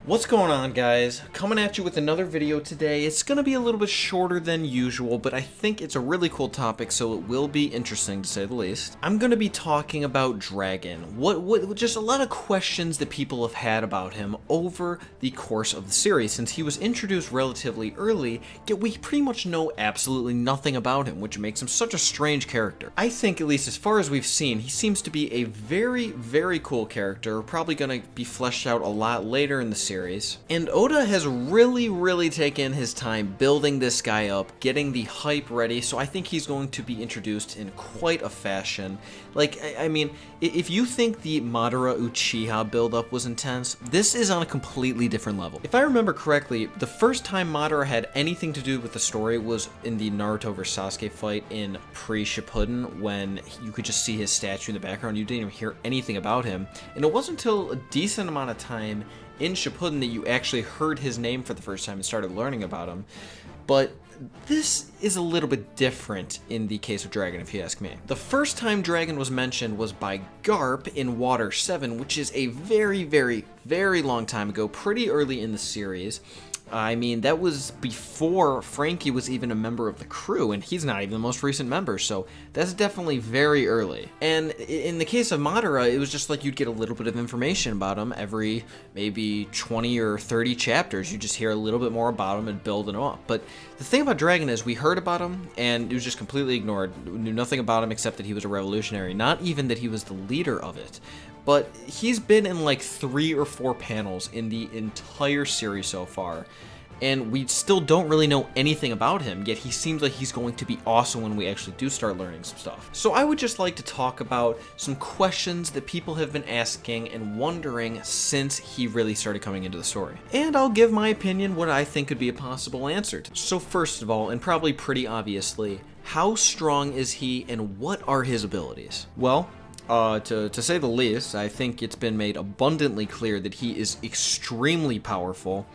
What's going on, guys? Coming at you with another video today. It's gonna be a little bit shorter than usual, but I think it's a really cool topic, so it will be interesting to say the least. I'm gonna be talking about Dragon. Just a lot of questions that people have had about him over the course of the series, since he was introduced relatively early, yet we pretty much know absolutely nothing about him, which makes him such a strange character. I think, at least as far as we've seen, he seems to be a very, very cool character, probably gonna be fleshed out a lot later in the series. And Oda has really taken his time building this guy up, getting the hype ready, so I think he's going to be introduced in quite a fashion. Like, I mean, if you think the Madara Uchiha buildup was intense, this is on a completely different level. If I remember correctly, the first time Madara had anything to do with the story was in the Naruto vs Sasuke fight in pre-Shippuden, when you could just see his statue in the background. You didn't even hear anything about him, and it wasn't until a decent amount of time in Shippuden that you actually heard his name for the first time and started learning about him. But this is a little bit different in the case of Dragon, if you ask me. The first time Dragon was mentioned was by Garp in Water 7, which is a very long time ago, pretty early in the series. I mean, that was before Franky was even a member of the crew, and he's not even the most recent member, so that's definitely very early. And in the case of Madara, it was just like you'd get a little bit of information about him every maybe 20 or 30 chapters. You just hear a little bit more about him and build him up. But the thing about Dragon is we heard about him, and it was just completely ignored. We knew nothing about him except that he was a revolutionary, not even that he was the leader of it. But he's been in like 3 or 4 panels in the entire series so far, and we still don't really know anything about him, yet he seems like he's going to be awesome when we actually do start learning some stuff. So I would just like to talk about some questions that people have been asking and wondering since he really started coming into the story. And I'll give my opinion what I think could be a possible answer. So first of all, and probably pretty obviously, how strong is he and what are his abilities? Well, to say the least, I think it's been made abundantly clear that he is extremely powerful.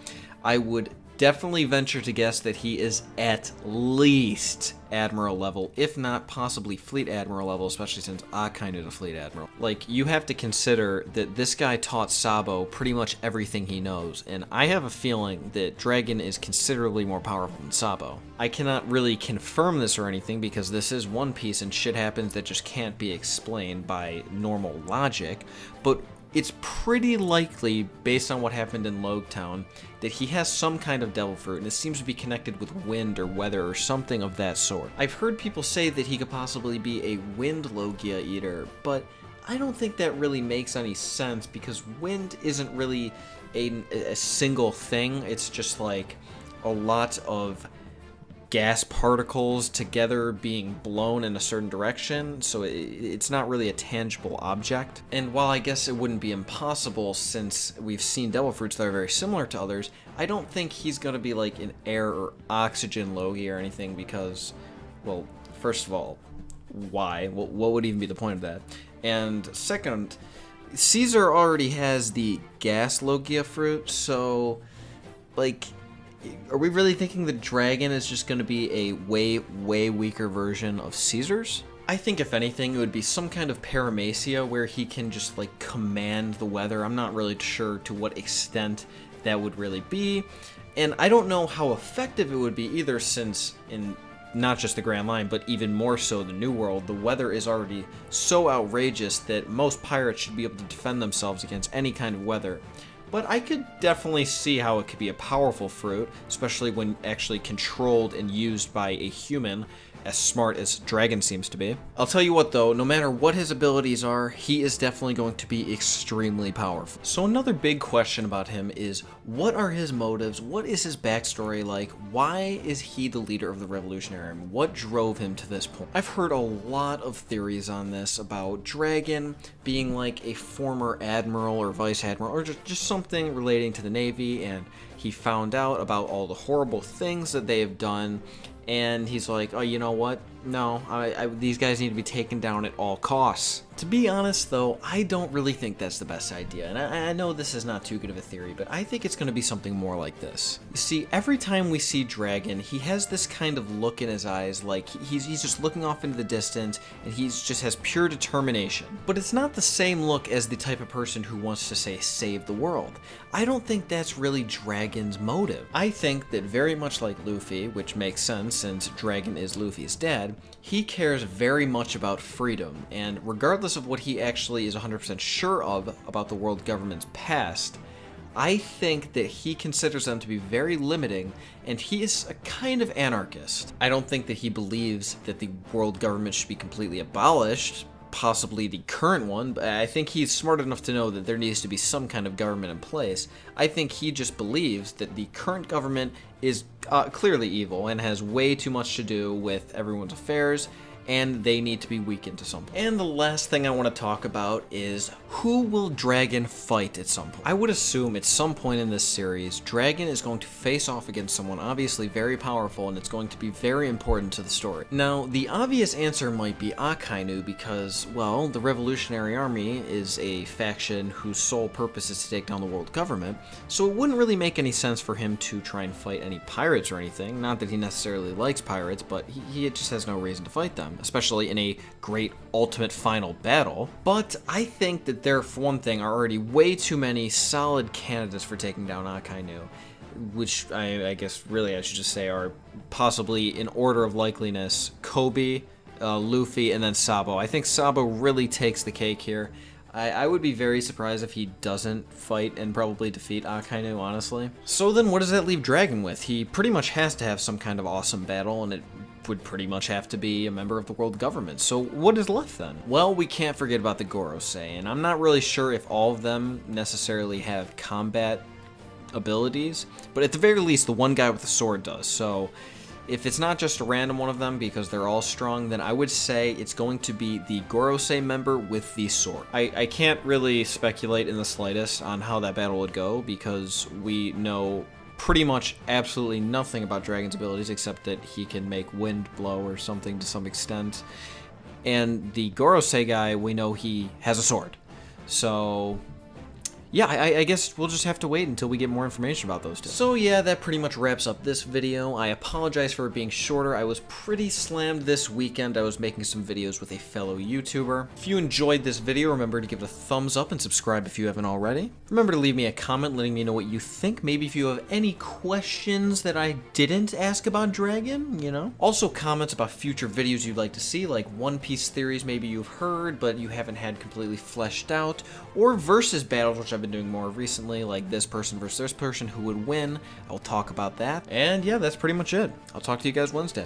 I would definitely venture to guess that he is at least Admiral level, if not possibly Fleet Admiral level, especially since I kind of a Fleet Admiral. Like, you have to consider that this guy taught Sabo pretty much everything he knows, and I have a feeling that Dragon is considerably more powerful than Sabo. I cannot really confirm this or anything because this is One Piece and shit happens that just can't be explained by normal logic, but it's pretty likely, based on what happened in Logtown, that he has some kind of devil fruit, and it seems to be connected with wind or weather or something of that sort. I've heard people say that he could possibly be a wind Logia eater, but I don't think that really makes any sense because wind isn't really a single thing. It's just like a lot of gas particles together being blown in a certain direction, so it's not really a tangible object. And while I guess it wouldn't be impossible since we've seen devil fruits that are very similar to others, I don't think he's going to be like an air or oxygen Logia or anything because, well, first of all, why? What would even be the point of that? And second, Caesar already has the gas Logia fruit, so, like, are we really thinking that Dragon is just going to be a way weaker version of Caesar's? I think if anything, it would be some kind of Paramecia where he can just like command the weather. I'm not really sure to what extent that would really be. And I don't know how effective it would be either, since in not just the Grand Line, but even more so the New World, the weather is already so outrageous that most pirates should be able to defend themselves against any kind of weather. But I could definitely see how it could be a powerful fruit, especially when actually controlled and used by a human, as smart as Dragon seems to be. I'll tell you what though, no matter what his abilities are, he is definitely going to be extremely powerful. So another big question about him is, what are his motives? What is his backstory like? Why is he the leader of the Revolutionary Army? What drove him to this point? I've heard a lot of theories on this about Dragon being like a former admiral or vice admiral, or just something relating to the Navy, and he found out about all the horrible things that they have done, and he's like, oh, you know what? no, these guys need to be taken down at all costs. To be honest, though, I don't really think that's the best idea, and I know this is not too good of a theory, but I think it's going to be something more like this. You see, every time we see Dragon, he has this kind of look in his eyes, like he's just looking off into the distance, and he's just has pure determination. But it's not the same look as the type of person who wants to, say, save the world. I don't think that's really Dragon's motive. I think that very much like Luffy, which makes sense since Dragon is Luffy's dad, he cares very much about freedom, and regardless of what he actually is 100% sure of about the world government's past, I think that he considers them to be very limiting, and he is a kind of anarchist. I don't think that he believes that the world government should be completely abolished, possibly the current one, but I think he's smart enough to know that there needs to be some kind of government in place. I think he just believes that the current government is clearly evil and has way too much to do with everyone's affairs, and they need to be weakened to some point. And the last thing I want to talk about is who will Dragon fight at some point? I would assume at some point in this series, Dragon is going to face off against someone obviously very powerful, and it's going to be very important to the story. Now, the obvious answer might be Akainu because, well, the Revolutionary Army is a faction whose sole purpose is to take down the world government, so it wouldn't really make any sense for him to try and fight any pirates or anything. Not that he necessarily likes pirates, but he just has no reason to fight them, especially in a great ultimate final battle. But I think that there, for one thing, are already way too many solid candidates for taking down Akainu, which I guess really I should just say are possibly in order of likeliness: Kobe, Luffy, and then Sabo. I think Sabo really takes the cake here. I would be very surprised if he doesn't fight and probably defeat Akainu, honestly. So then what does that leave Dragon with? He pretty much has to have some kind of awesome battle, and it would pretty much have to be a member of the world government. So what is left then? Well, we can't forget about the Gorosei, and I'm not really sure if all of them necessarily have combat abilities, but at the very least the one guy with the sword does. So if it's not just a random one of them because they're all strong, then I would say it's going to be the Gorosei member with the sword. I can't really speculate in the slightest on how that battle would go because we know pretty much absolutely nothing about Dragon's abilities except that he can make wind blow or something to some extent. And the Gorosei guy, we know he has a sword. So yeah, I guess we'll just have to wait until we get more information about those two. So yeah, that pretty much wraps up this video. I apologize for it being shorter. I was pretty slammed this weekend. I was making some videos with a fellow YouTuber. If you enjoyed this video, remember to give it a thumbs up and subscribe if you haven't already. Remember to leave me a comment letting me know what you think. Maybe if you have any questions that I didn't ask about Dragon, you know. Also comments about future videos you'd like to see, like One Piece theories maybe you've heard but you haven't had completely fleshed out, or versus battles, which I've been doing more recently, like this person versus this person, who would win. I'll talk about that. And yeah, that's pretty much it. I'll talk to you guys Wednesday.